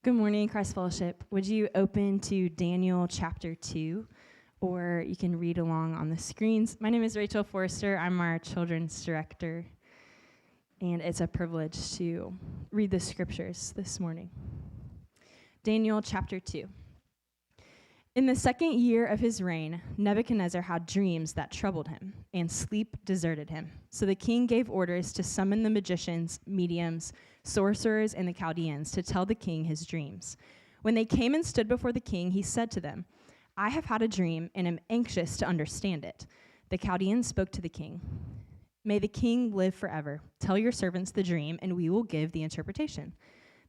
Good morning, Christ Fellowship. Would you open to Daniel chapter 2, or you can read along on the screens. My name is Rachel Forrester. I'm our children's director, and it's a privilege to read the scriptures this morning. Daniel chapter 2. In the second year of his reign, Nebuchadnezzar had dreams that troubled him, and sleep deserted him. So the king gave orders to summon the magicians, mediums, sorcerers, and the Chaldeans to tell the king his dreams. When they came and stood before the king, he said to them, "I have had a dream and am anxious to understand it." The Chaldeans spoke to the king. "May the king live forever. Tell your servants the dream, and we will give the interpretation."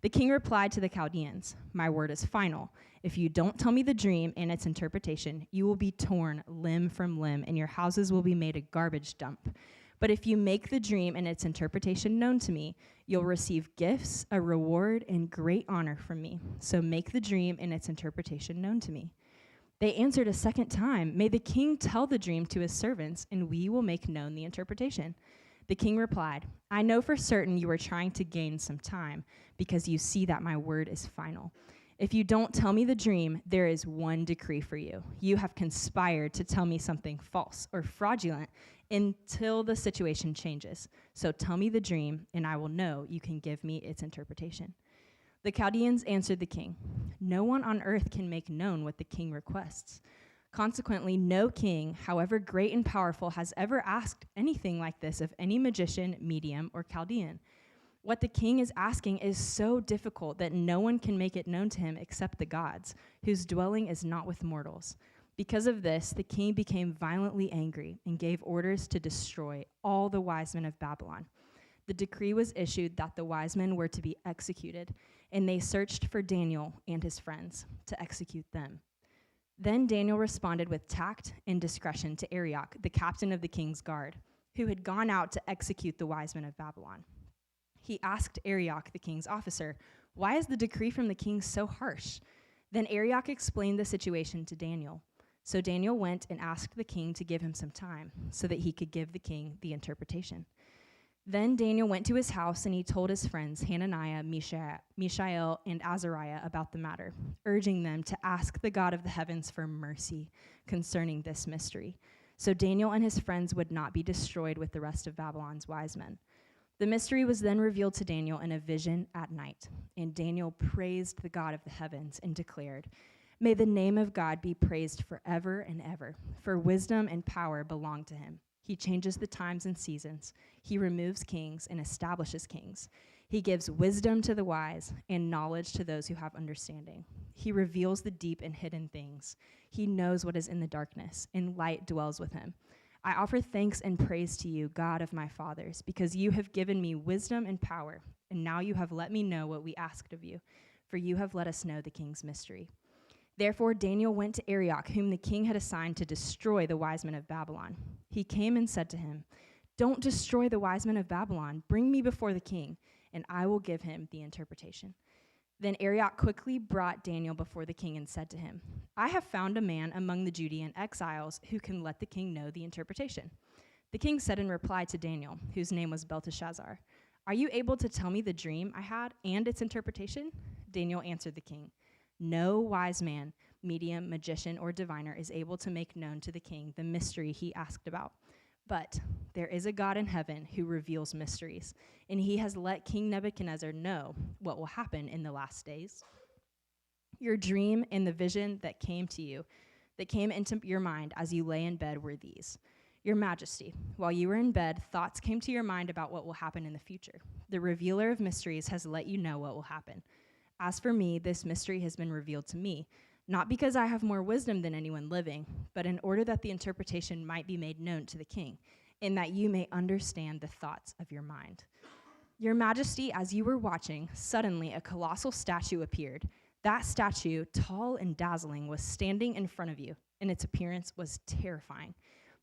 The king replied to the Chaldeans, "My word is final. If you don't tell me the dream and its interpretation, you will be torn limb from limb, and your houses will be made a garbage dump. But if you make the dream and its interpretation known to me, you'll receive gifts, a reward, and great honor from me. So make the dream and its interpretation known to me." They answered a second time, "May the king tell the dream to his servants, and we will make known the interpretation." The king replied, "I know for certain you are trying to gain some time, because you see that my word is final. If you don't tell me the dream, there is one decree for you. You have conspired to tell me something false or fraudulent until the situation changes. So tell me the dream, and I will know you can give me its interpretation." The Chaldeans answered the king, "No one on earth can make known what the king requests. Consequently, no king, however great and powerful, has ever asked anything like this of any magician, medium, or Chaldean. What the king is asking is so difficult that no one can make it known to him except the gods, whose dwelling is not with mortals." Because of this, the king became violently angry and gave orders to destroy all the wise men of Babylon. The decree was issued that the wise men were to be executed, and they searched for Daniel and his friends to execute them. Then Daniel responded with tact and discretion to Arioch, the captain of the king's guard, who had gone out to execute the wise men of Babylon. He asked Arioch, the king's officer, "Why is the decree from the king so harsh?" Then Arioch explained the situation to Daniel. So Daniel went and asked the king to give him some time so that he could give the king the interpretation. Then Daniel went to his house, and he told his friends Hananiah, Mishael, and Azariah about the matter, urging them to ask the God of the heavens for mercy concerning this mystery, so Daniel and his friends would not be destroyed with the rest of Babylon's wise men. The mystery was then revealed to Daniel in a vision at night, and Daniel praised the God of the heavens and declared, "May the name of God be praised forever and ever, for wisdom and power belong to him. He changes the times and seasons. He removes kings and establishes kings. He gives wisdom to the wise and knowledge to those who have understanding. He reveals the deep and hidden things. He knows what is in the darkness, and light dwells with him. I offer thanks and praise to you, God of my fathers, because you have given me wisdom and power, and now you have let me know what we asked of you, for you have let us know the king's mystery." Therefore Daniel went to Arioch, whom the king had assigned to destroy the wise men of Babylon. He came and said to him, "Don't destroy the wise men of Babylon. Bring me before the king, and I will give him the interpretation." Then Arioch quickly brought Daniel before the king and said to him, "I have found a man among the Judean exiles who can let the king know the interpretation." The king said in reply to Daniel, whose name was Belteshazzar, "Are you able to tell me the dream I had and its interpretation?" Daniel answered the king, "No wise man, medium, magician, or diviner is able to make known to the king the mystery he asked about. But there is a God in heaven who reveals mysteries, and he has let King Nebuchadnezzar know what will happen in the last days. Your dream and the vision that came into your mind as you lay in bed were these. Your Majesty, while you were in bed, thoughts came to your mind about what will happen in the future. The revealer of mysteries has let you know what will happen. As for me, this mystery has been revealed to me, not because I have more wisdom than anyone living, but in order that the interpretation might be made known to the king, and that you may understand the thoughts of your mind. Your Majesty, as you were watching, suddenly a colossal statue appeared. That statue, tall and dazzling, was standing in front of you, and its appearance was terrifying.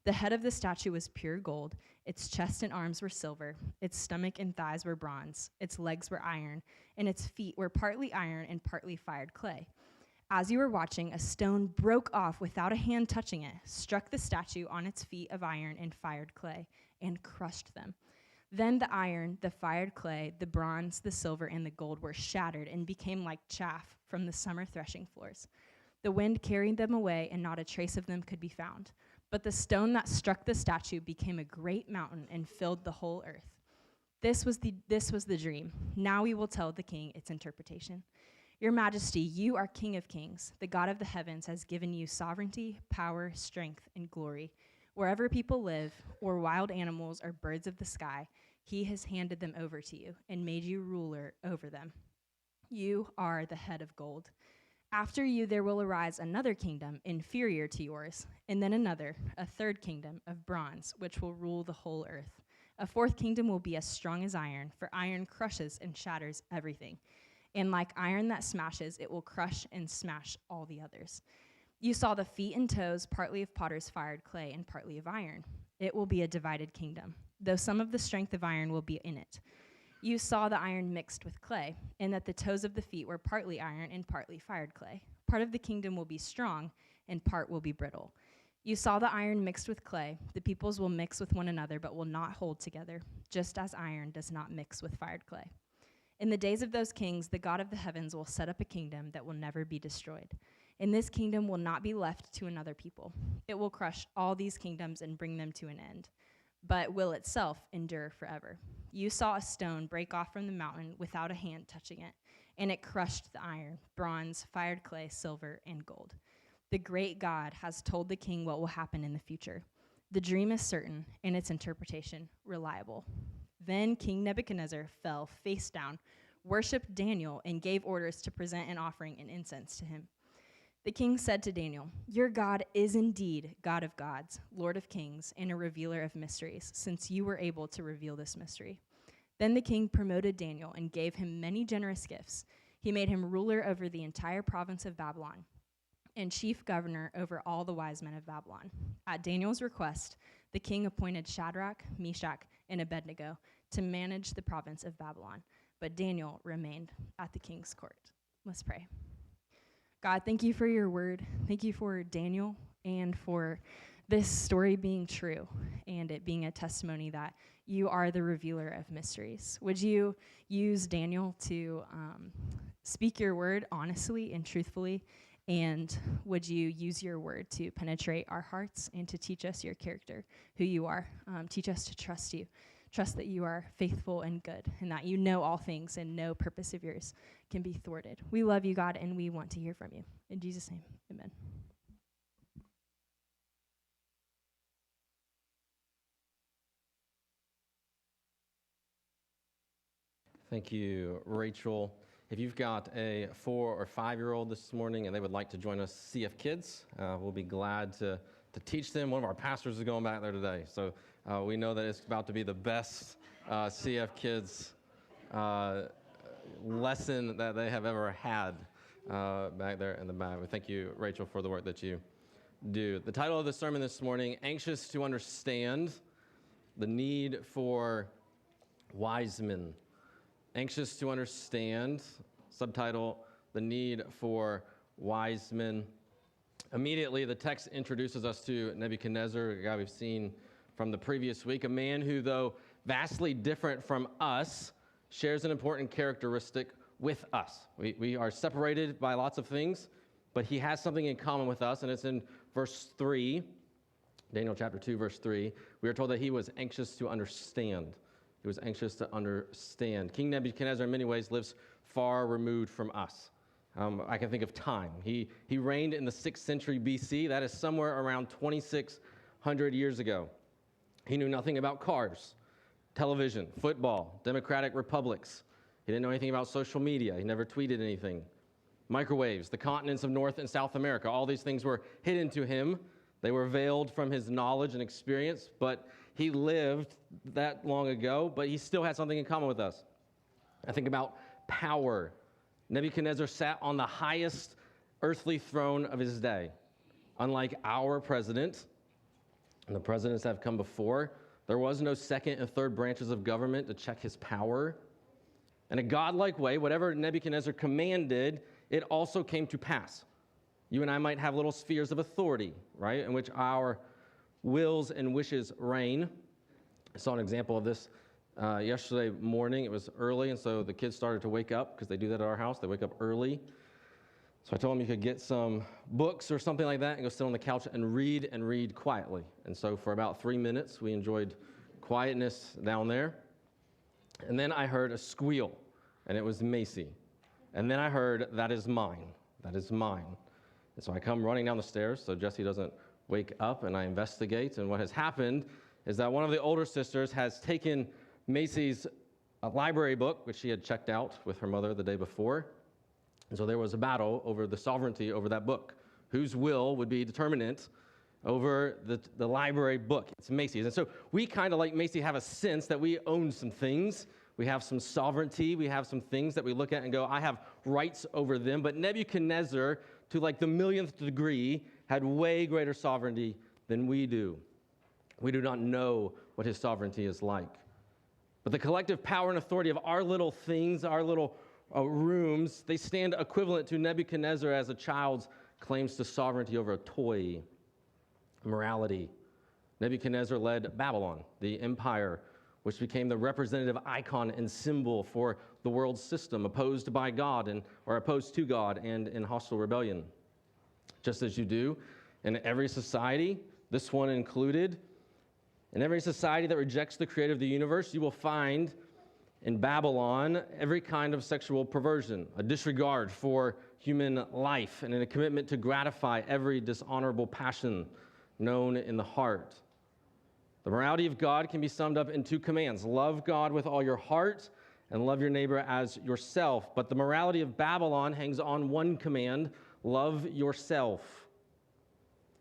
The head of the statue was pure gold, its chest and arms were silver, its stomach and thighs were bronze, its legs were iron, and its feet were partly iron and partly fired clay. As you were watching, a stone broke off without a hand touching it, struck the statue on its feet of iron and fired clay, and crushed them. Then the iron, the fired clay, the bronze, the silver, and the gold were shattered and became like chaff from the summer threshing floors. The wind carried them away, and not a trace of them could be found. But the stone that struck the statue became a great mountain and filled the whole earth. This was the dream. Now we will tell the king its interpretation. Your Majesty, you are King of kings. The God of the heavens has given you sovereignty, power, strength, and glory. Wherever people live, or wild animals or birds of the sky, he has handed them over to you and made you ruler over them. You are the head of gold. After you, there will arise another kingdom inferior to yours, and then another, a third kingdom of bronze, which will rule the whole earth. A fourth kingdom will be as strong as iron, for iron crushes and shatters everything. And like iron that smashes, it will crush and smash all the others. You saw the feet and toes, partly of potter's fired clay and partly of iron. It will be a divided kingdom, though some of the strength of iron will be in it. You saw the iron mixed with clay, and that the toes of the feet were partly iron and partly fired clay. Part of the kingdom will be strong, and part will be brittle. You saw the iron mixed with clay. The peoples will mix with one another, but will not hold together, just as iron does not mix with fired clay. In the days of those kings, the God of the heavens will set up a kingdom that will never be destroyed. And this kingdom will not be left to another people. It will crush all these kingdoms and bring them to an end, but will itself endure forever. You saw a stone break off from the mountain without a hand touching it, and it crushed the iron, bronze, fired clay, silver, and gold. The great God has told the king what will happen in the future. The dream is certain, and its interpretation reliable. Then King Nebuchadnezzar fell face down, worshipped Daniel, and gave orders to present an offering and incense to him. The king said to Daniel, "Your God is indeed God of gods, Lord of kings, and a revealer of mysteries, since you were able to reveal this mystery." Then the king promoted Daniel and gave him many generous gifts. He made him ruler over the entire province of Babylon and chief governor over all the wise men of Babylon. At Daniel's request, the king appointed Shadrach, Meshach, and Abednego to manage the province of Babylon, but Daniel remained at the king's court. Let's pray. God, thank you for your word. Thank you for Daniel and for this story being true and it being a testimony that you are the revealer of mysteries. Would you use Daniel to speak your word honestly and truthfully? And would you use your word to penetrate our hearts and to teach us your character, who you are? Teach us to trust you. Trust that you are faithful and good and that you know all things and no purpose of yours can be thwarted. We love you, God, and we want to hear from you. In Jesus' name, amen. Thank you, Rachel. If you've got a 4 or 5-year-old this morning and they would like to join us CF Kids, we'll be glad to teach them. One of our pastors is going back there today, so we know that it's about to be the best CF Kids lesson that they have ever had back there in the back. We thank you, Rachel, for the work that you do. The title of the sermon this morning, Anxious to Understand the Need for Wise Men. Anxious to Understand, subtitle, The Need for Wise Men. Immediately, the text introduces us to Nebuchadnezzar, a guy we've seen from the previous week, a man who, though vastly different from us, shares an important characteristic with us. We are separated by lots of things, but he has something in common with us, and it's in verse 3, Daniel chapter 2, verse 3. We are told that he was anxious to understand. He was anxious to understand. King Nebuchadnezzar, in many ways, lives far removed from us. I can think of time. He reigned in the 6th century BC. That is somewhere around 2,600 years ago. He knew nothing about cars, television, football, democratic republics. He didn't know anything about social media. He never tweeted anything. Microwaves, the continents of North and South America, all these things were hidden to him. They were veiled from his knowledge and experience, but he lived that long ago, but he still had something in common with us. I think about power. Nebuchadnezzar sat on the highest earthly throne of his day. Unlike our president, and the presidents that have come before, there was no second and third branches of government to check his power. In a godlike way, whatever Nebuchadnezzar commanded, it also came to pass. You and I might have little spheres of authority, right, in which our wills and wishes reign. I saw an example of this Yesterday morning, it was early, and so the kids started to wake up because they do that at our house. They wake up early. So I told them you could get some books or something like that and go sit on the couch and read quietly. And so for about 3 minutes, we enjoyed quietness down there. And then I heard a squeal, and it was Macy. And then I heard, "That is mine. That is mine." And so I come running down the stairs so Jessie doesn't wake up, and I investigate. And what has happened is that one of the older sisters has taken Macy's library book, which she had checked out with her mother the day before. And so there was a battle over the sovereignty over that book. Whose will would be determinant over the library book? It's Macy's. And so we kind of, like Macy, have a sense that we own some things. We have some sovereignty. We have some things that we look at and go, I have rights over them. But Nebuchadnezzar, to like the millionth degree, had way greater sovereignty than we do. We do not know what his sovereignty is like. But the collective power and authority of our little things, our little rooms, they stand equivalent to Nebuchadnezzar as a child's claims to sovereignty over a toy. Morality. Nebuchadnezzar led Babylon, the empire, which became the representative icon and symbol for the world system, opposed to God and in hostile rebellion. Just as you do in every society, this one included. In every society that rejects the creator of the universe, you will find in Babylon every kind of sexual perversion, a disregard for human life, and a commitment to gratify every dishonorable passion known in the heart. The morality of God can be summed up in 2 commands. Love God with all your heart and love your neighbor as yourself. But the morality of Babylon hangs on one command: love yourself.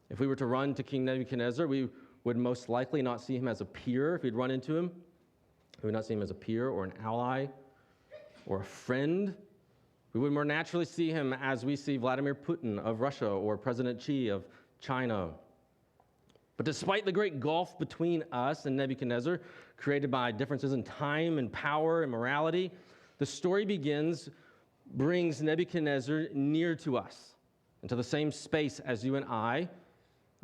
If we were to run to King Nebuchadnezzar, we would most likely not see him as a peer. If we'd run into him, we would not see him as a peer or an ally or a friend. We would more naturally see him as we see Vladimir Putin of Russia or President Xi of China. But despite the great gulf between us and Nebuchadnezzar, created by differences in time and power and morality, the story brings Nebuchadnezzar near to us, into the same space as you and I,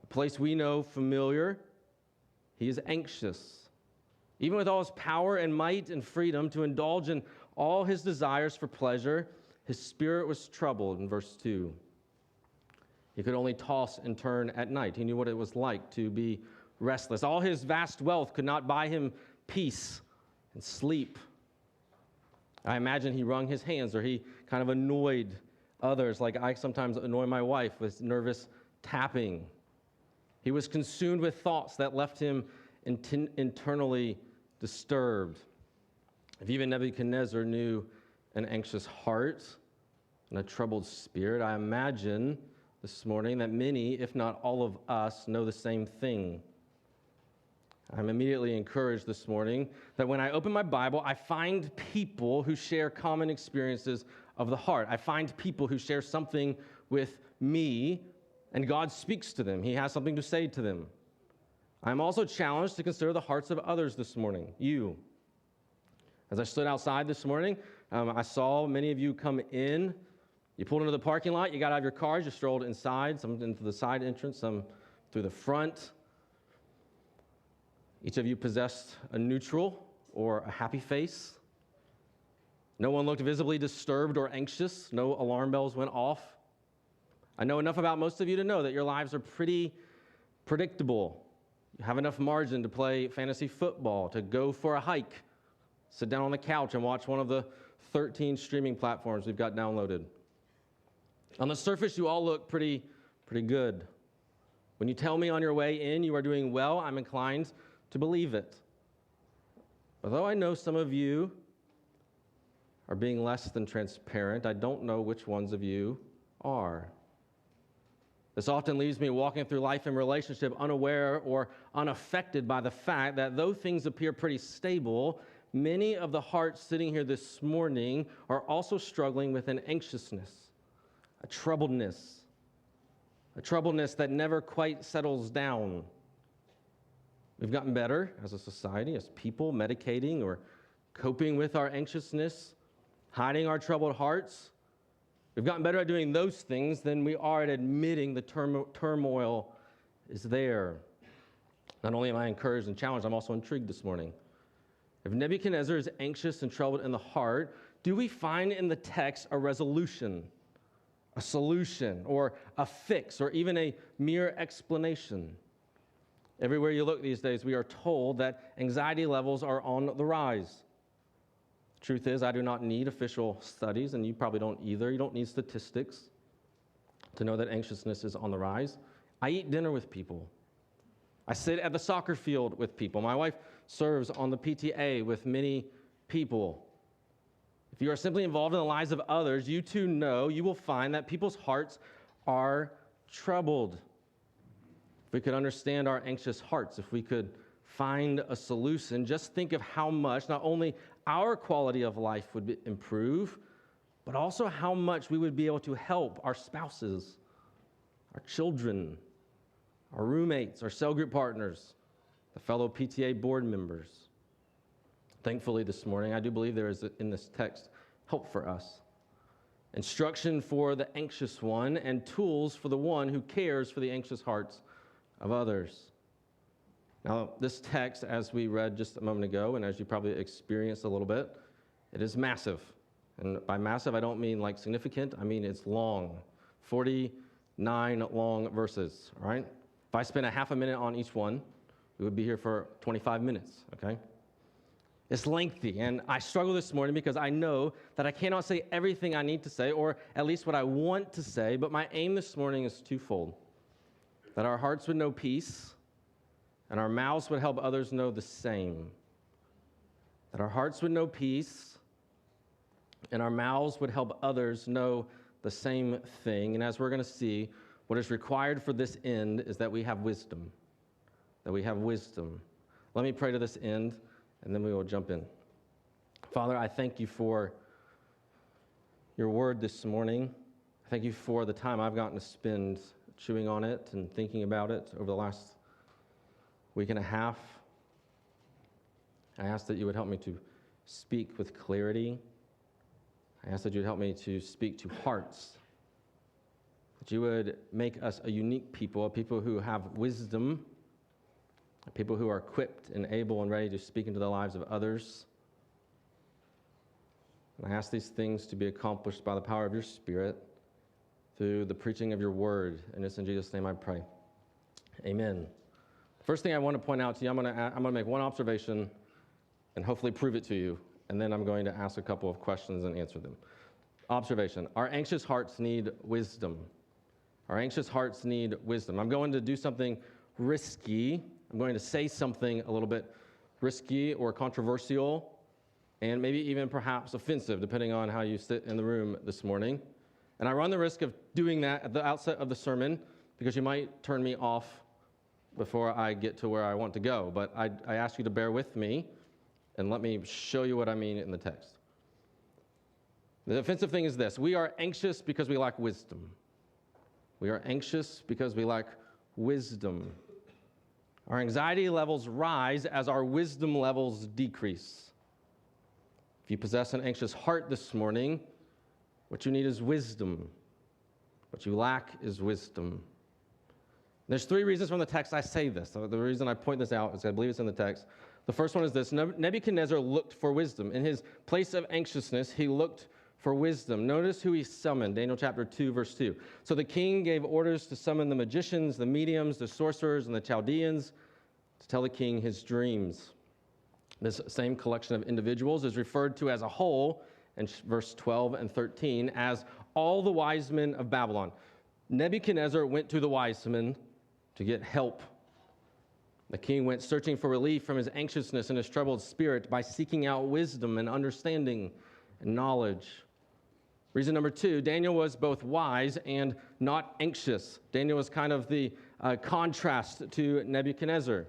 a place we know familiar. He is anxious. Even with all his power and might and freedom to indulge in all his desires for pleasure, his spirit was troubled in verse 2. He could only toss and turn at night. He knew what it was like to be restless. All his vast wealth could not buy him peace and sleep. I imagine he wrung his hands, or he kind of annoyed others, like I sometimes annoy my wife with nervous tapping. He was consumed with thoughts that left him internally disturbed. If even Nebuchadnezzar knew an anxious heart and a troubled spirit, I imagine this morning that many, if not all of us, know the same thing. I'm immediately encouraged this morning that when I open my Bible, I find people who share common experiences of the heart. I find people who share something with me, and God speaks to them. He has something to say to them. I'm also challenged to consider the hearts of others this morning, you. As I stood outside this morning, I saw many of you come in. You pulled into the parking lot, you got out of your cars, you strolled inside, some into the side entrance, some through the front. Each of you possessed a neutral or a happy face. No one looked visibly disturbed or anxious. No alarm bells went off. I know enough about most of you to know that your lives are pretty predictable. You have enough margin to play fantasy football, to go for a hike, sit down on the couch and watch one of the 13 streaming platforms we've got downloaded. On the surface, you all look pretty good. When you tell me on your way in you are doing well, I'm inclined to believe it. Although I know some of you are being less than transparent, I don't know which ones of you are. This often leaves me walking through life and relationship unaware or unaffected by the fact that though things appear pretty stable, many of the hearts sitting here this morning are also struggling with an anxiousness, a troubledness that never quite settles down. We've gotten better as a society, as people, medicating or coping with our anxiousness, hiding our troubled hearts. We've gotten better at doing those things than we are at admitting the turmoil is there. Not only am I encouraged and challenged, I'm also intrigued this morning. If Nebuchadnezzar is anxious and troubled in the heart, do we find in the text a resolution, a solution, or a fix, or even a mere explanation? Everywhere you look these days, we are told that anxiety levels are on the rise. Truth is, I do not need official studies, and you probably don't either. You don't need statistics to know that anxiousness is on the rise. I eat dinner with people. I sit at the soccer field with people. My wife serves on the PTA with many people. If you are simply involved in the lives of others, you too know, you will find that people's hearts are troubled. If we could understand our anxious hearts, if we could find a solution, just think of how much not only our quality of life would improve, but also how much we would be able to help our spouses, our children, our roommates, our cell group partners, the fellow PTA board members. Thankfully this morning, I do believe there is in this text help for us. Instruction for the anxious one and tools for the one who cares for the anxious hearts of others. Now, this text, as we read just a moment ago, and as you probably experienced a little bit, it is massive. And by massive, I don't mean like significant. I mean it's long. 49 long verses, all right? If I spent a half a minute on each one, we would be here for 25 minutes, okay? It's lengthy, and I struggle this morning because I know that I cannot say everything I need to say, or at least what I want to say, but my aim this morning is twofold. That our hearts would know peace, and our mouths would help others know the same. That our hearts would know peace, and our mouths would help others know the same thing. And as we're going to see, what is required for this end is that we have wisdom. That we have wisdom. Let me pray to this end, and then we will jump in. Father, I thank you for your word this morning. I thank you for the time I've gotten to spend chewing on it and thinking about it over the last week and a half. I ask that you would help me to speak with clarity. I ask that you would help me to speak to hearts. That you would make us a unique people, a people who have wisdom, a people who are equipped and able and ready to speak into the lives of others. And I ask these things to be accomplished by the power of your Spirit through the preaching of your word. And it's in Jesus' name I pray. Amen. First thing I want to point out to you, I'm going to make one observation and hopefully prove it to you. And then I'm going to ask a couple of questions and answer them. Observation. Our anxious hearts need wisdom. Our anxious hearts need wisdom. I'm going to do something risky. I'm going to say something a little bit risky or controversial and maybe even perhaps offensive, depending on how you sit in the room this morning. And I run the risk of doing that at the outset of the sermon because you might turn me off before I get to where I want to go. But I ask you to bear with me and let me show you what I mean in the text. The offensive thing is this. We are anxious because we lack wisdom. We are anxious because we lack wisdom. Our anxiety levels rise as our wisdom levels decrease. If you possess an anxious heart this morning, what you need is wisdom. What you lack is wisdom. There's three reasons from the text I say this. The reason I point this out is I believe it's in the text. The first one is this. Nebuchadnezzar looked for wisdom. In his place of anxiousness, he looked for wisdom. Notice who he summoned, Daniel chapter 2, verse 2. So the king gave orders to summon the magicians, the mediums, the sorcerers, and the Chaldeans to tell the king his dreams. This same collection of individuals is referred to as a whole in verse 12 and 13 as all the wise men of Babylon. Nebuchadnezzar went to the wise men to get help. The king went searching for relief from his anxiousness and his troubled spirit by seeking out wisdom and understanding and knowledge. Reason number two, Daniel was both wise and not anxious. Daniel was kind of the contrast to Nebuchadnezzar.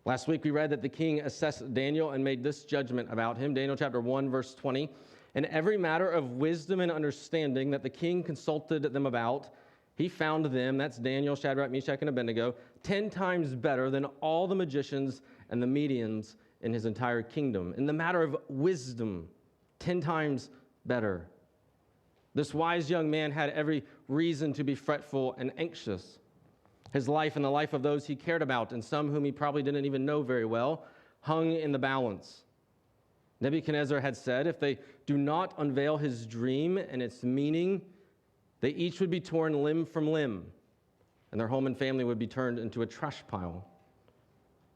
Last week we read that the king assessed Daniel and made this judgment about him. Daniel chapter 1, verse 20. In every matter of wisdom and understanding that the king consulted them about, he found them, that's Daniel, Shadrach, Meshach, and Abednego, 10 times better than all the magicians and the mediums in his entire kingdom. In the matter of wisdom, 10 times better. This wise young man had every reason to be fretful and anxious. His life and the life of those he cared about, and some whom he probably didn't even know very well, hung in the balance. Nebuchadnezzar had said if they do not unveil his dream and its meaning, they each would be torn limb from limb, and their home and family would be turned into a trash pile.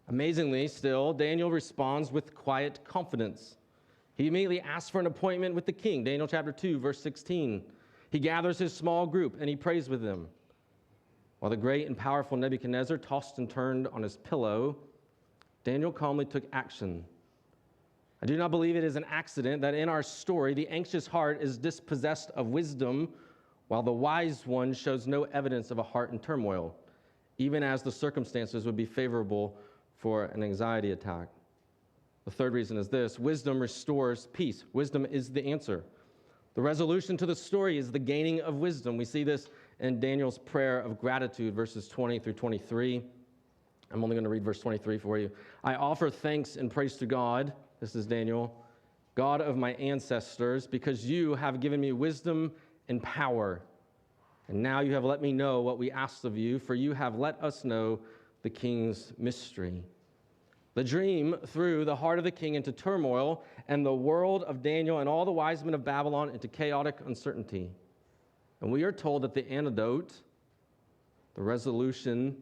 Amazingly, still, Daniel responds with quiet confidence. He immediately asks for an appointment with the king, Daniel chapter 2, verse 16. He gathers his small group, and he prays with them. While the great and powerful Nebuchadnezzar tossed and turned on his pillow, Daniel calmly took action. I do not believe it is an accident that in our story, the anxious heart is dispossessed of wisdom, while the wise one shows no evidence of a heart in turmoil, even as the circumstances would be favorable for an anxiety attack. The third reason is this: wisdom restores peace. Wisdom is the answer. The resolution to the story is the gaining of wisdom. We see this in Daniel's prayer of gratitude, verses 20 through 23. I'm only going to read verse 23 for you. I offer thanks and praise to God, this is Daniel, God of my ancestors, because you have given me wisdom and power. And now you have let me know what we asked of you, for you have let us know the king's mystery. The dream threw the heart of the king into turmoil, and the world of Daniel and all the wise men of Babylon into chaotic uncertainty. And we are told that the antidote, the resolution,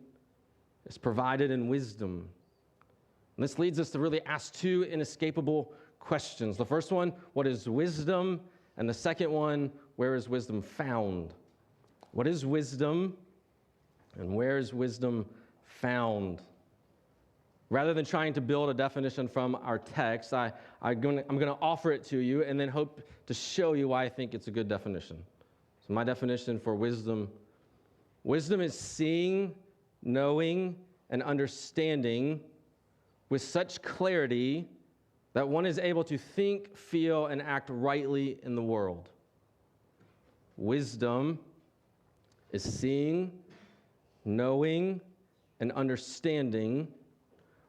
is provided in wisdom. And this leads us to really ask two inescapable questions. The first one, what is wisdom? And the second one, where is wisdom found? What is wisdom, and where is wisdom found? Rather than trying to build a definition from our text, I'm going to offer it to you and then hope to show you why I think it's a good definition. So my definition for wisdom is seeing, knowing, and understanding with such clarity that one is able to think, feel, and act rightly in the world. Wisdom is seeing, knowing, and understanding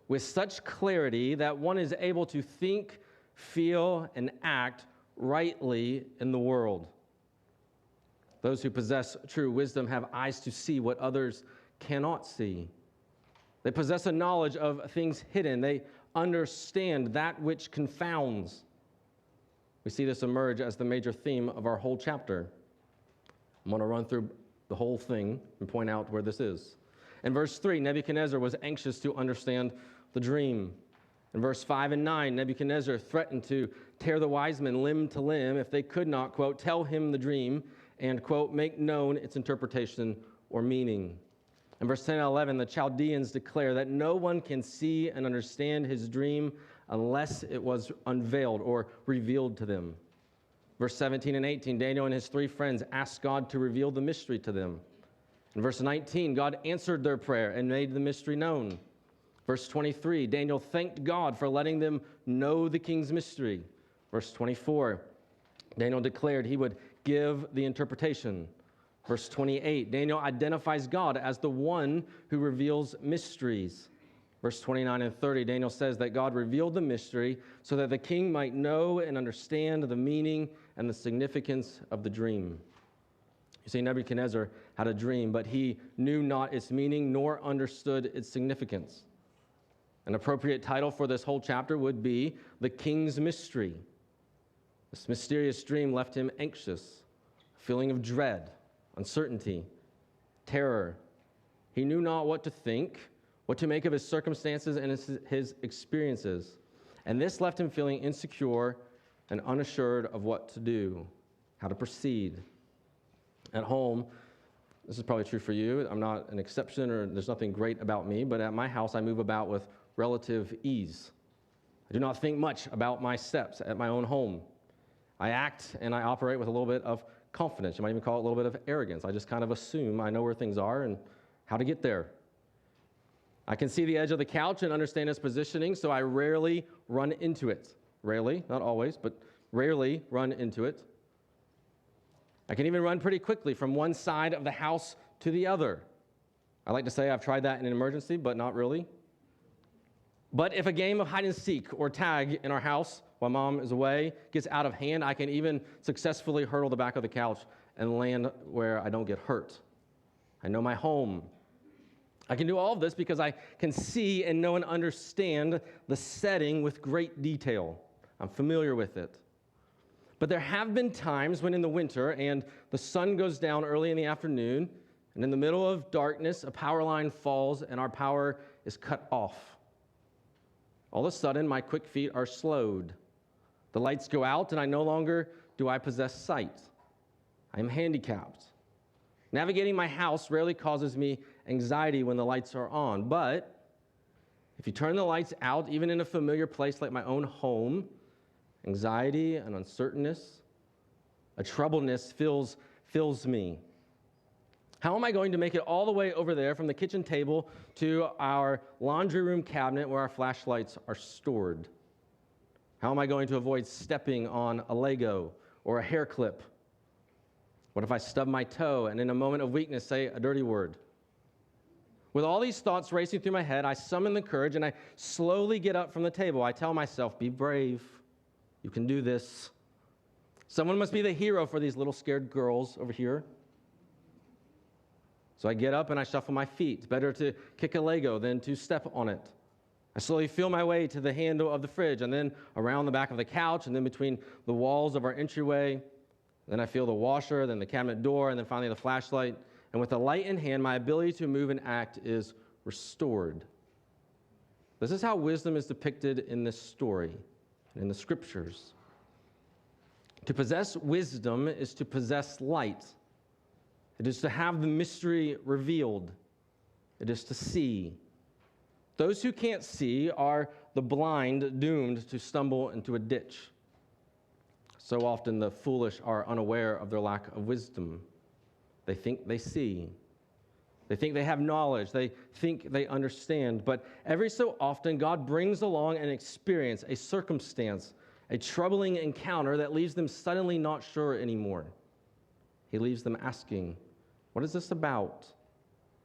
with such clarity that one is able to think, feel, and act rightly in the world. Those who possess true wisdom have eyes to see what others cannot see. They possess a knowledge of things hidden. They understand that which confounds. We see this emerge as the major theme of our whole chapter. I'm going to run through the whole thing and point out where this is. In verse 3, Nebuchadnezzar was anxious to understand the dream. In verse 5 and 9, Nebuchadnezzar threatened to tear the wise men limb to limb if they could not, quote, tell him the dream and, quote, make known its interpretation or meaning. In verse 10 and 11, the Chaldeans declare that no one can see and understand his dream unless it was unveiled or revealed to them. Verse 17 and 18, Daniel and his three friends asked God to reveal the mystery to them. In verse 19, God answered their prayer and made the mystery known. Verse 23, Daniel thanked God for letting them know the king's mystery. Verse 24, Daniel declared he would give the interpretation. Verse 28, Daniel identifies God as the one who reveals mysteries. Verse 29 and 30, Daniel says that God revealed the mystery so that the king might know and understand the meaning and the significance of the dream. You see, Nebuchadnezzar had a dream, but he knew not its meaning nor understood its significance. An appropriate title for this whole chapter would be The King's Mystery. This mysterious dream left him anxious, a feeling of dread, uncertainty, terror. He knew not what to think, what to make of his circumstances and his experiences. And this left him feeling insecure and unassured of what to do, how to proceed. At home, this is probably true for you. I'm not an exception, or there's nothing great about me, but at my house, I move about with relative ease. I do not think much about my steps at my own home. I act and I operate with a little bit of confidence. You might even call it a little bit of arrogance. I just kind of assume I know where things are and how to get there. I can see the edge of the couch and understand its positioning, so I rarely run into it. Rarely, not always, but rarely run into it. I can even run pretty quickly from one side of the house to the other. I like to say I've tried that in an emergency, but not really. But if a game of hide and seek or tag in our house while mom is away gets out of hand, I can even successfully hurdle the back of the couch and land where I don't get hurt. I know my home. I can do all of this because I can see and know and understand the setting with great detail. I'm familiar with it. But there have been times when in the winter and the sun goes down early in the afternoon, and in the middle of darkness, a power line falls and our power is cut off. All of a sudden, my quick feet are slowed. The lights go out, and no longer do I possess sight. I am handicapped. Navigating my house rarely causes me anxiety when the lights are on, but if you turn the lights out, even in a familiar place like my own home, anxiety and uncertainness, a troubledness fills me. How am I going to make it all the way over there from the kitchen table to our laundry room cabinet where our flashlights are stored? How am I going to avoid stepping on a Lego or a hair clip? What if I stub my toe and in a moment of weakness say a dirty word? With all these thoughts racing through my head, I summon the courage and I slowly get up from the table. I tell myself, be brave. You can do this. Someone must be the hero for these little scared girls over here. So I get up and I shuffle my feet. Better to kick a Lego than to step on it. I slowly feel my way to the handle of the fridge and then around the back of the couch and then between the walls of our entryway. Then I feel the washer, then the cabinet door, and then finally the flashlight. And with the light in hand, my ability to move and act is restored. This is how wisdom is depicted in this story and in the scriptures. To possess wisdom is to possess light. It is to have the mystery revealed. It is to see. Those who can't see are the blind, doomed to stumble into a ditch. So often the foolish are unaware of their lack of wisdom. They think they see. They think they have knowledge. They think they understand. But every so often, God brings along an experience, a circumstance, a troubling encounter that leaves them suddenly not sure anymore. He leaves them asking, what is this about?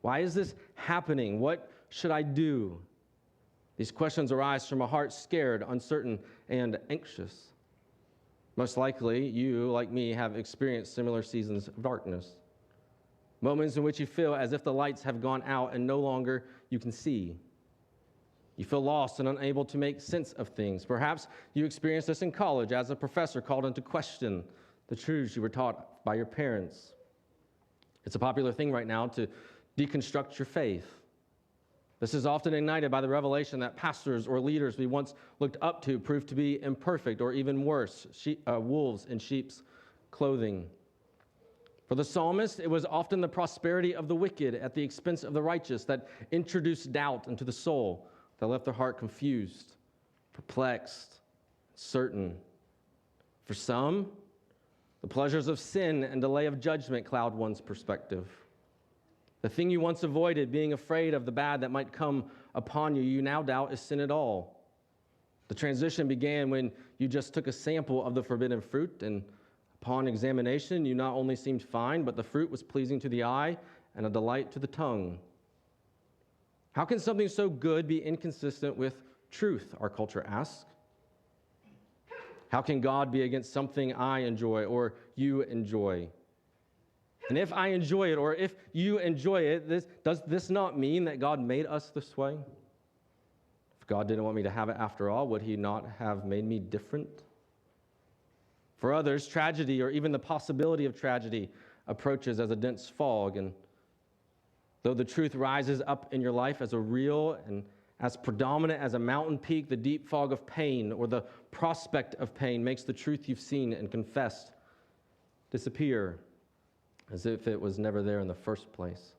Why is this happening? What should I do? These questions arise from a heart scared, uncertain, and anxious. Most likely, you, like me, have experienced similar seasons of darkness. Moments in which you feel as if the lights have gone out and no longer you can see. You feel lost and unable to make sense of things. Perhaps you experienced this in college as a professor called into question the truths you were taught by your parents. It's a popular thing right now to deconstruct your faith. This is often ignited by the revelation that pastors or leaders we once looked up to proved to be imperfect or even worse, wolves in sheep's clothing. For the psalmist, it was often the prosperity of the wicked at the expense of the righteous that introduced doubt into the soul, that left the heart confused, perplexed, certain. For some, the pleasures of sin and delay of judgment cloud one's perspective. The thing you once avoided, being afraid of the bad that might come upon you, you now doubt is sin at all. The transition began when you just took a sample of the forbidden fruit, and upon examination, you not only seemed fine, but the fruit was pleasing to the eye and a delight to the tongue. How can something so good be inconsistent with truth, our culture asks? How can God be against something I enjoy or you enjoy? And if I enjoy it or if you enjoy it, does this not mean that God made us this way? If God didn't want me to have it after all, would he not have made me different? For others, tragedy or even the possibility of tragedy approaches as a dense fog, and though the truth rises up in your life as a real and as predominant as a mountain peak, the deep fog of pain or the prospect of pain makes the truth you've seen and confessed disappear as if it was never there in the first place.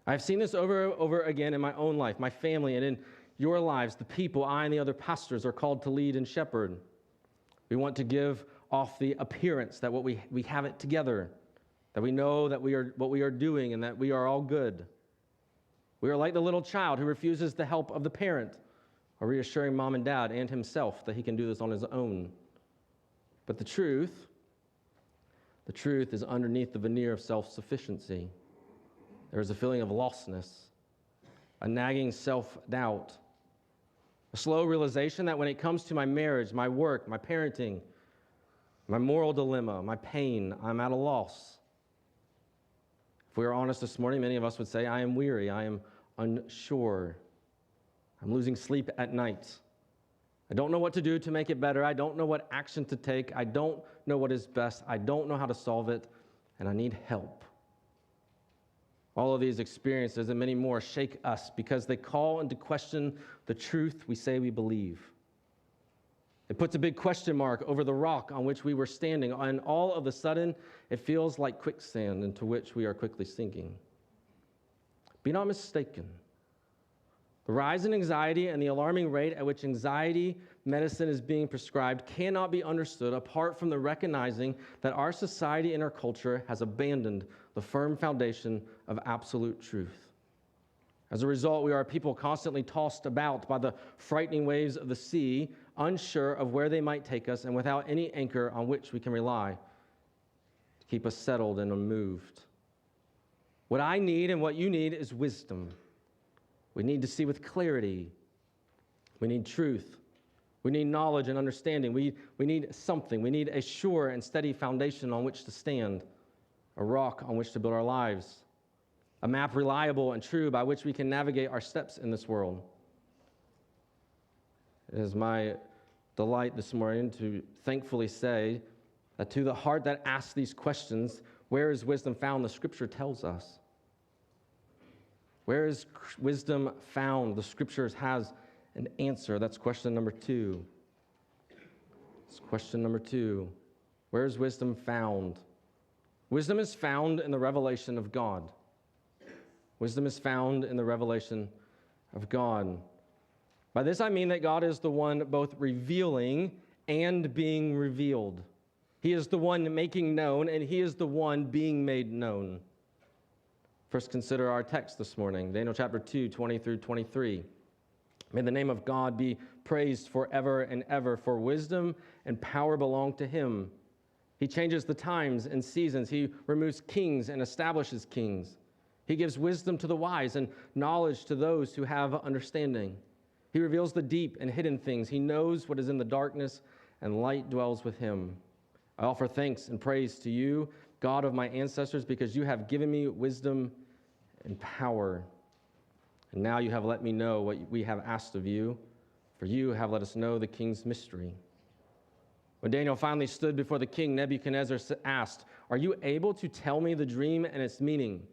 I've seen this over and over again in my own life, my family, and in your lives, the people I and the other pastors are called to lead and shepherd. We want to give off the appearance that we have it together, that we know that what we are doing and that we are all good. We are like the little child who refuses the help of the parent or reassuring mom and dad and himself that he can do this on his own. But the truth is underneath the veneer of self-sufficiency. There is a feeling of lostness, a nagging self-doubt, a slow realization that when it comes to my marriage, my work, my parenting, my moral dilemma, my pain, I'm at a loss. If we are honest this morning, many of us would say, I am weary, I am unsure, I'm losing sleep at night, I don't know what to do to make it better. I don't know what action to take. I don't know what is best. I don't know how to solve it, and I need help. All of these experiences and many more shake us because they call into question the truth we say we believe. It puts a big question mark over the rock on which we were standing, and all of a sudden, it feels like quicksand into which we are quickly sinking. Be not mistaken. The rise in anxiety and the alarming rate at which anxiety medicine is being prescribed cannot be understood apart from the recognizing that our society and our culture has abandoned the firm foundation of absolute truth. As a result, we are a people constantly tossed about by the frightening waves of the sea, unsure of where they might take us and without any anchor on which we can rely to keep us settled and unmoved. What I need and what you need is wisdom. We need to see with clarity. We need truth. We need knowledge and understanding. We need something. We need a sure and steady foundation on which to stand, a rock on which to build our lives, a map reliable and true by which we can navigate our steps in this world. It is my delight this morning to thankfully say that to the heart that asks these questions, where is wisdom found? The Scripture tells us. Where is wisdom found? The Scriptures has an answer. That's question number 2. It's question number 2. Where is wisdom found? Wisdom is found in the revelation of God. Wisdom is found in the revelation of God. By this I mean that God is the one both revealing and being revealed. He is the one making known, and He is the one being made known. First, consider our text this morning, Daniel chapter 2, 20 through 23. May the name of God be praised forever and ever, for wisdom and power belong to Him. He changes the times and seasons. He removes kings and establishes kings. He gives wisdom to the wise and knowledge to those who have understanding. He reveals the deep and hidden things. He knows what is in the darkness, and light dwells with Him. I offer thanks and praise to you, God of my ancestors, because you have given me wisdom and power. And now you have let me know what we have asked of you, for you have let us know the king's mystery. When Daniel finally stood before the king, Nebuchadnezzar asked, "Are you able to tell me the dream and its meaning?"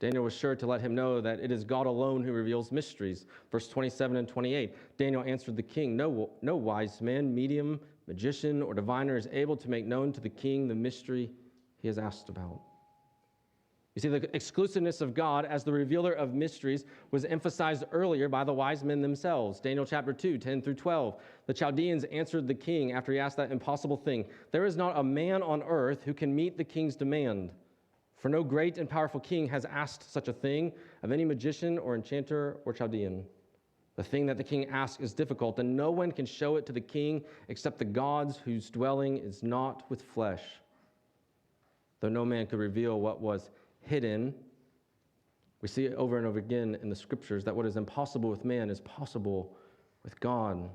Daniel was sure to let him know that it is God alone who reveals mysteries. Verse 27 and 28, Daniel answered the king, No wise man, medium, magician, or diviner is able to make known to the king the mystery he has asked about. You see, the exclusiveness of God as the revealer of mysteries was emphasized earlier by the wise men themselves. Daniel chapter 2, 10 through 12. The Chaldeans answered the king after he asked that impossible thing. There is not a man on earth who can meet the king's demand. For no great and powerful king has asked such a thing of any magician or enchanter or Chaldean. The thing that the king asks is difficult, and no one can show it to the king except the gods whose dwelling is not with flesh. Though no man could reveal what was hidden, we see it over and over again in the scriptures that what is impossible with man is possible with God.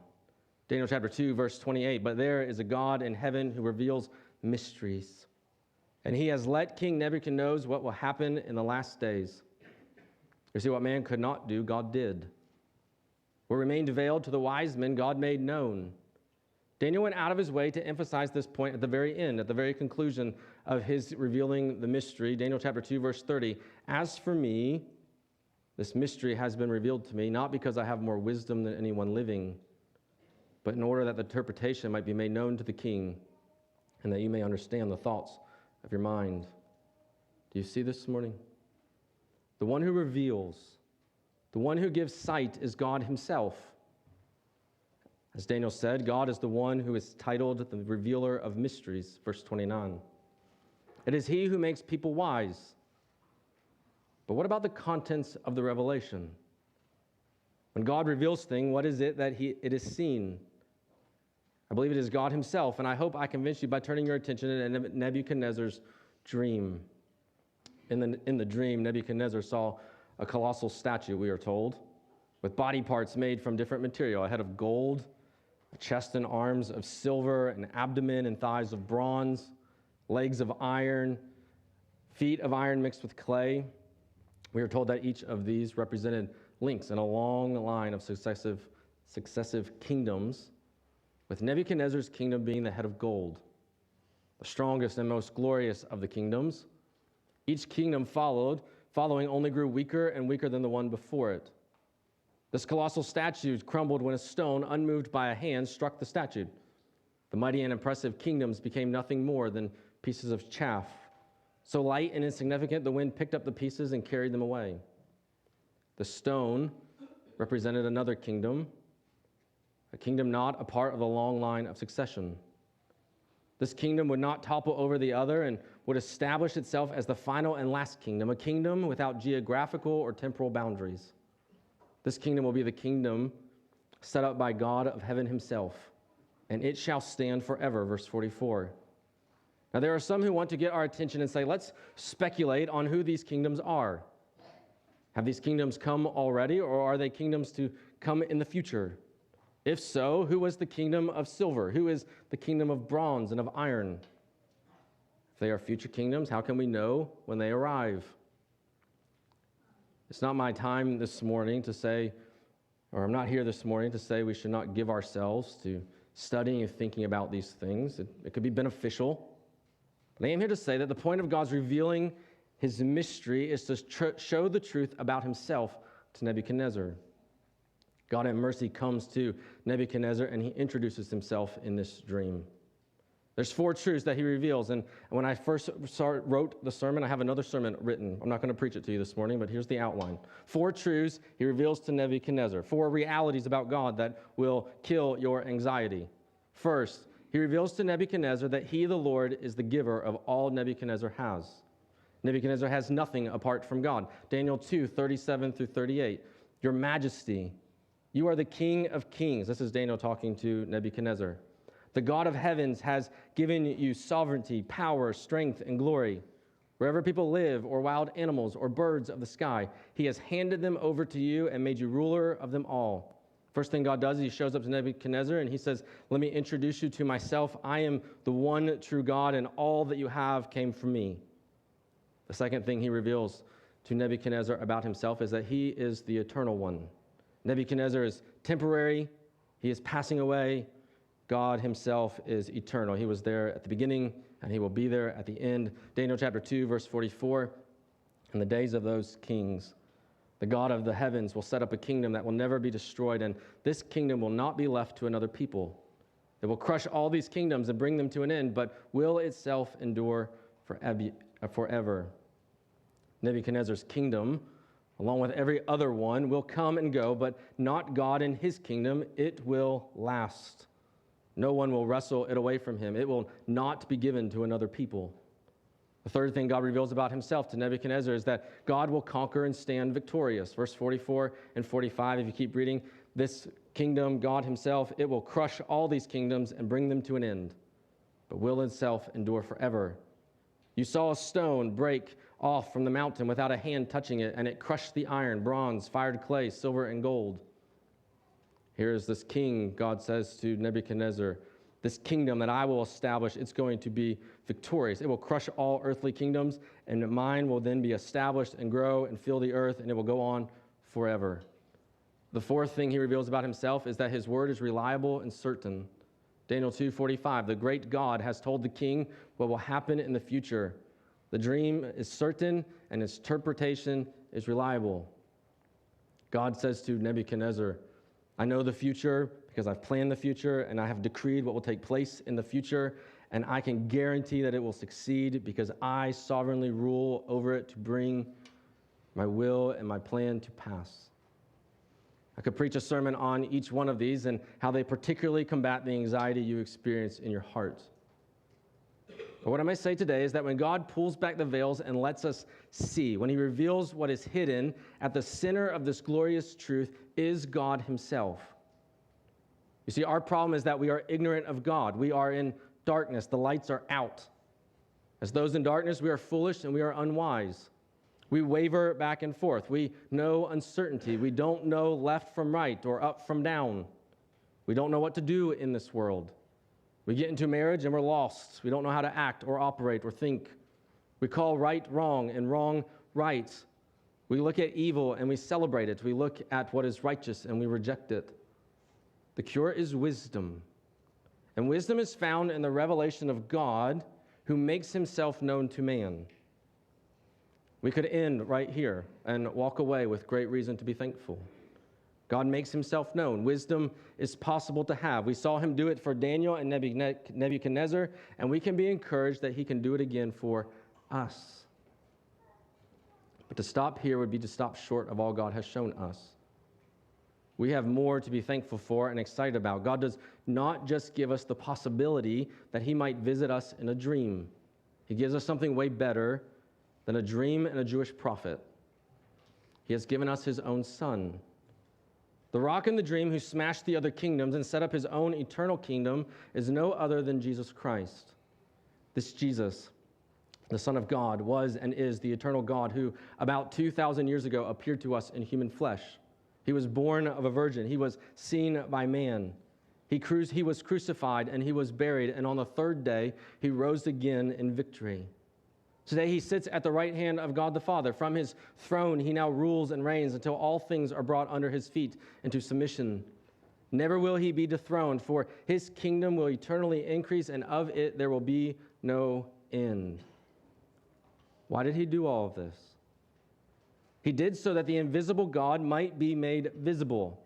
Daniel chapter 2, verse 28, but there is a God in heaven who reveals mysteries. And he has let King Nebuchadnezzar know what will happen in the last days. You see, what man could not do, God did. What remained veiled to the wise men, God made known. Daniel went out of his way to emphasize this point at the very end, at the very conclusion of his revealing the mystery. Daniel chapter 2, verse 30. As for me, this mystery has been revealed to me, not because I have more wisdom than anyone living, but in order that the interpretation might be made known to the king, and that you may understand the thoughts of your mind. Do you see this morning? The one who reveals, the one who gives sight is God himself. As Daniel said, God is the one who is titled the revealer of mysteries, verse 29. It is he who makes people wise. But what about the contents of the revelation? When God reveals things, what is it that it is seen? I believe it is God himself, and I hope I convince you by turning your attention to Nebuchadnezzar's dream. In the dream, Nebuchadnezzar saw a colossal statue, we are told, with body parts made from different material, a head of gold, a chest and arms of silver, an abdomen and thighs of bronze, legs of iron, feet of iron mixed with clay. We are told that each of these represented links in a long line of successive successive kingdoms, with Nebuchadnezzar's kingdom being the head of gold, the strongest and most glorious of the kingdoms. Each kingdom following only grew weaker and weaker than the one before it. This colossal statue crumbled when a stone, unmoved by a hand, struck the statue. The mighty and impressive kingdoms became nothing more than pieces of chaff. So light and insignificant, the wind picked up the pieces and carried them away. The stone represented another kingdom, a kingdom not a part of the long line of succession. This kingdom would not topple over the other and would establish itself as the final and last kingdom, a kingdom without geographical or temporal boundaries. This kingdom will be the kingdom set up by God of heaven himself, and it shall stand forever, verse 44. Now, there are some who want to get our attention and say, let's speculate on who these kingdoms are. Have these kingdoms come already, or are they kingdoms to come in the future? If so, who was the kingdom of silver? Who is the kingdom of bronze and of iron? If they are future kingdoms, how can we know when they arrive? It's not my time this morning to say, or I'm not here this morning to say we should not give ourselves to studying and thinking about these things. It could be beneficial. But I am here to say that the point of God's revealing his mystery is to show the truth about himself to Nebuchadnezzar. God in mercy comes to Nebuchadnezzar and he introduces himself in this dream. There's 4 truths that he reveals. And when I first wrote the sermon, I have another sermon written. I'm not going to preach it to you this morning, but here's the outline. 4 truths he reveals to Nebuchadnezzar. 4 realities about God that will kill your anxiety. First, he reveals to Nebuchadnezzar that he, the Lord, is the giver of all Nebuchadnezzar has. Nebuchadnezzar has nothing apart from God. Daniel 2, 37 through 38. Your majesty, you are the King of kings. This is Daniel talking to Nebuchadnezzar. The God of heavens has given you sovereignty, power, strength, and glory. Wherever people live, or wild animals, or birds of the sky, he has handed them over to you and made you ruler of them all. First thing God does is he shows up to Nebuchadnezzar and he says, let me introduce you to myself. I am the one true God, and all that you have came from me. The second thing he reveals to Nebuchadnezzar about himself is that he is the eternal one. Nebuchadnezzar is temporary. He is passing away. God himself is eternal. He was there at the beginning, and he will be there at the end. Daniel chapter 2, verse 44, in the days of those kings, the God of the heavens will set up a kingdom that will never be destroyed, and this kingdom will not be left to another people. It will crush all these kingdoms and bring them to an end, but will itself endure forever. Nebuchadnezzar's kingdom, along with every other one, will come and go, but not God and his kingdom. It will last. No one will wrestle it away from him. It will not be given to another people. The third thing God reveals about himself to Nebuchadnezzar is that God will conquer and stand victorious. Verse 44 and 45, if you keep reading, this kingdom, God himself, it will crush all these kingdoms and bring them to an end, but will itself endure forever. You saw a stone break off from the mountain without a hand touching it, and it crushed the iron, bronze, fired clay, silver, and gold. Here is this king, God says to Nebuchadnezzar, this kingdom that I will establish, it's going to be victorious. It will crush all earthly kingdoms, and mine will then be established and grow and fill the earth, and it will go on forever. The fourth thing he reveals about himself is that his word is reliable and certain. Daniel 2:45, the great God has told the king what will happen in the future. The dream is certain, and its interpretation is reliable. God says to Nebuchadnezzar, I know the future because I've planned the future, and I have decreed what will take place in the future, and I can guarantee that it will succeed because I sovereignly rule over it to bring my will and my plan to pass. I could preach a sermon on each one of these and how they particularly combat the anxiety you experience in your heart. But what I might say today is that when God pulls back the veils and lets us see, when he reveals what is hidden, at the center of this glorious truth is God himself. You see, our problem is that we are ignorant of God. We are in darkness. The lights are out. As those in darkness, we are foolish and we are unwise. We waver back and forth. We know uncertainty. We don't know left from right or up from down. We don't know what to do in this world. We get into marriage and we're lost. We don't know how to act or operate or think. We call right wrong and wrong right. We look at evil and we celebrate it. We look at what is righteous and we reject it. The cure is wisdom. And wisdom is found in the revelation of God who makes himself known to man. We could end right here and walk away with great reason to be thankful. God makes himself known. Wisdom is possible to have. We saw him do it for Daniel and Nebuchadnezzar, and we can be encouraged that he can do it again for us. But to stop here would be to stop short of all God has shown us. We have more to be thankful for and excited about. God does not just give us the possibility that he might visit us in a dream. He gives us something way better than a dream and a Jewish prophet. He has given us his own Son. The rock in the dream who smashed the other kingdoms and set up his own eternal kingdom is no other than Jesus Christ. This Jesus, the Son of God, was and is the eternal God who about 2,000 years ago appeared to us in human flesh. He was born of a virgin. He was seen by man. He was crucified and he was buried, and on the third day he rose again in victory. Today he sits at the right hand of God the Father. From his throne he now rules and reigns until all things are brought under his feet into submission. Never will he be dethroned, for his kingdom will eternally increase, and of it there will be no end. Why did he do all of this? He did so that the invisible God might be made visible.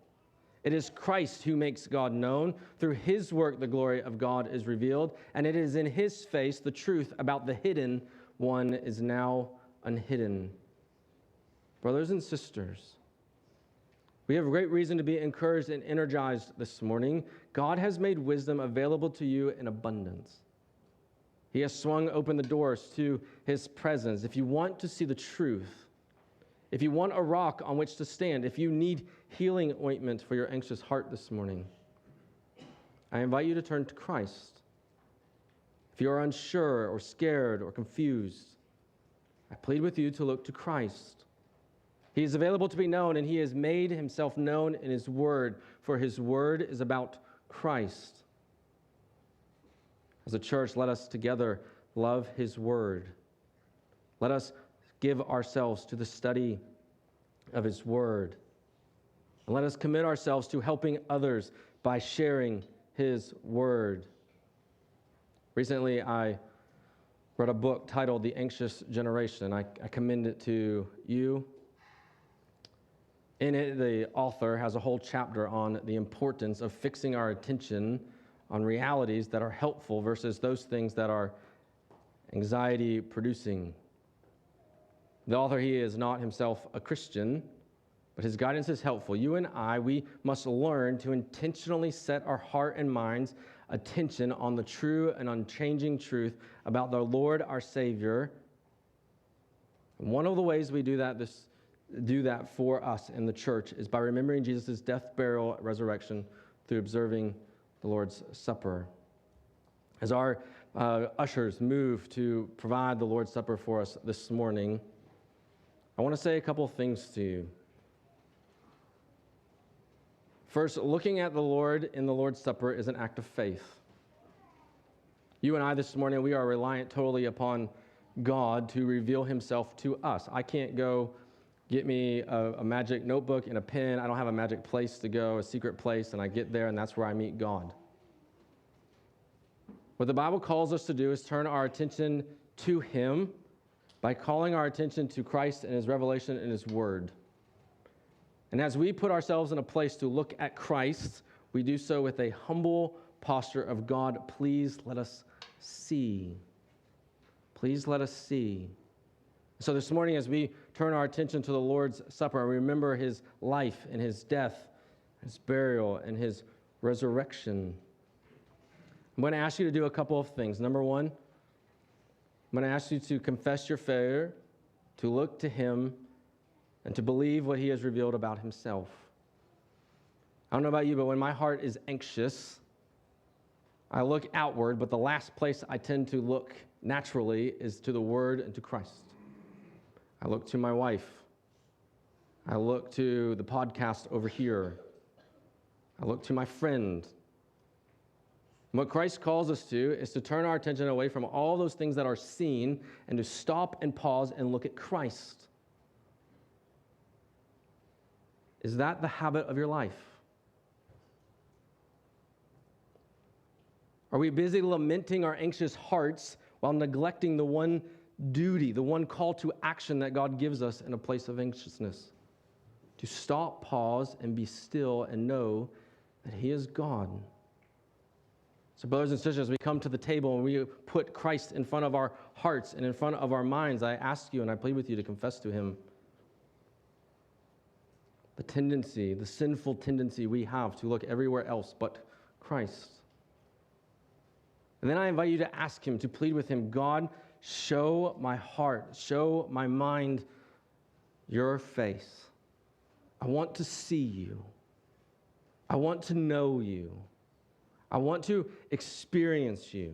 It is Christ who makes God known. Through his work the glory of God is revealed, and it is in his face the truth about the hidden one is now unhidden. Brothers and sisters, we have great reason to be encouraged and energized this morning. God has made wisdom available to you in abundance. He has swung open the doors to his presence. If you want to see the truth, if you want a rock on which to stand, if you need healing ointment for your anxious heart this morning, I invite you to turn to Christ. If you are unsure or scared or confused, I plead with you to look to Christ. He is available to be known, and he has made himself known in his word, for his word is about Christ. As a church, let us together love his word. Let us give ourselves to the study of his word. And let us commit ourselves to helping others by sharing his word. Recently, I read a book titled The Anxious Generation. I commend it to you. In it, the author has a whole chapter on the importance of fixing our attention on realities that are helpful versus those things that are anxiety-producing. The author, he is not himself a Christian, but his guidance is helpful. You and I, we must learn to intentionally set our heart and minds attention on the true and unchanging truth about the Lord, our Savior. And one of the ways we do that for us in the church is by remembering Jesus' death, burial, resurrection through observing the Lord's Supper. As our ushers move to provide the Lord's Supper for us this morning, I want to say a couple of things to you. First, looking at the Lord in the Lord's Supper is an act of faith. You and I this morning, we are reliant totally upon God to reveal himself to us. I can't go get me a magic notebook and a pen. I don't have a magic place to go, a secret place, and I get there and that's where I meet God. What the Bible calls us to do is turn our attention to him by calling our attention to Christ and his revelation in his word. And as we put ourselves in a place to look at Christ, we do so with a humble posture of God, please let us see. Please let us see. So this morning, as we turn our attention to the Lord's Supper and remember his life and his death, his burial, and his resurrection, I'm going to ask you to do a couple of things. Number one, I'm going to ask you to confess your failure, to look to him, and to believe what he has revealed about himself. I don't know about you, but when my heart is anxious, I look outward, but the last place I tend to look naturally is to the Word and to Christ. I look to my wife. I look to the podcast over here. I look to my friend. And what Christ calls us to is to turn our attention away from all those things that are seen and to stop and pause and look at Christ. Is that the habit of your life? Are we busy lamenting our anxious hearts while neglecting the one duty, the one call to action that God gives us in a place of anxiousness? To stop, pause, and be still and know that He is God. So, brothers and sisters, as we come to the table and we put Christ in front of our hearts and in front of our minds, I ask you and I plead with you to confess to Him the tendency, the sinful tendency we have to look everywhere else but Christ. And then I invite you to ask Him, to plead with Him, God, show my heart, show my mind your face. I want to see you. I want to know you. I want to experience you.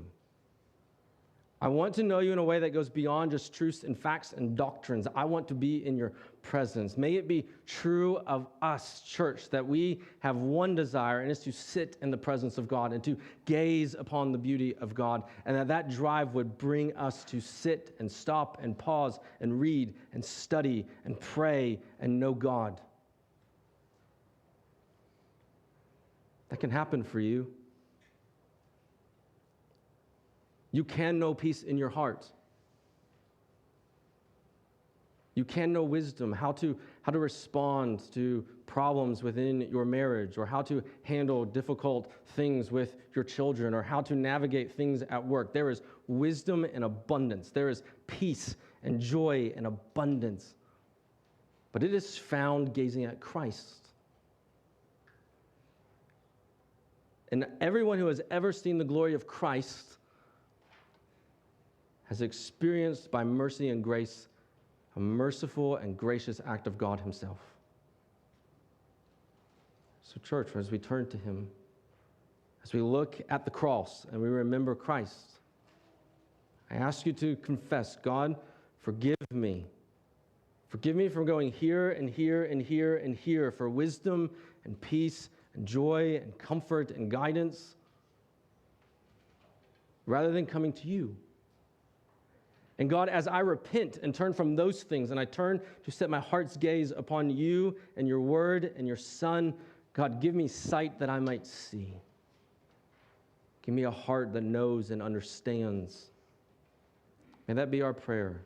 I want to know you in a way that goes beyond just truths and facts and doctrines. I want to be in your presence. May it be true of us, church, that we have one desire, and it's to sit in the presence of God and to gaze upon the beauty of God, and that drive would bring us to sit and stop and pause and read and study and pray and know God. That can happen for you. You can know peace in your heart. You can know wisdom, how to respond to problems within your marriage, or how to handle difficult things with your children, or how to navigate things at work. There is wisdom in abundance. There is peace and joy in abundance. But it is found gazing at Christ. And everyone who has ever seen the glory of Christ has experienced by mercy and grace a merciful and gracious act of God Himself. So, church, as we turn to Him, as we look at the cross and we remember Christ, I ask you to confess, God, forgive me. Forgive me from going here and here and here and here for wisdom and peace and joy and comfort and guidance, rather than coming to you. And God, as I repent and turn from those things, and I turn to set my heart's gaze upon you and your word and your Son, God, give me sight that I might see. Give me a heart that knows and understands. May that be our prayer.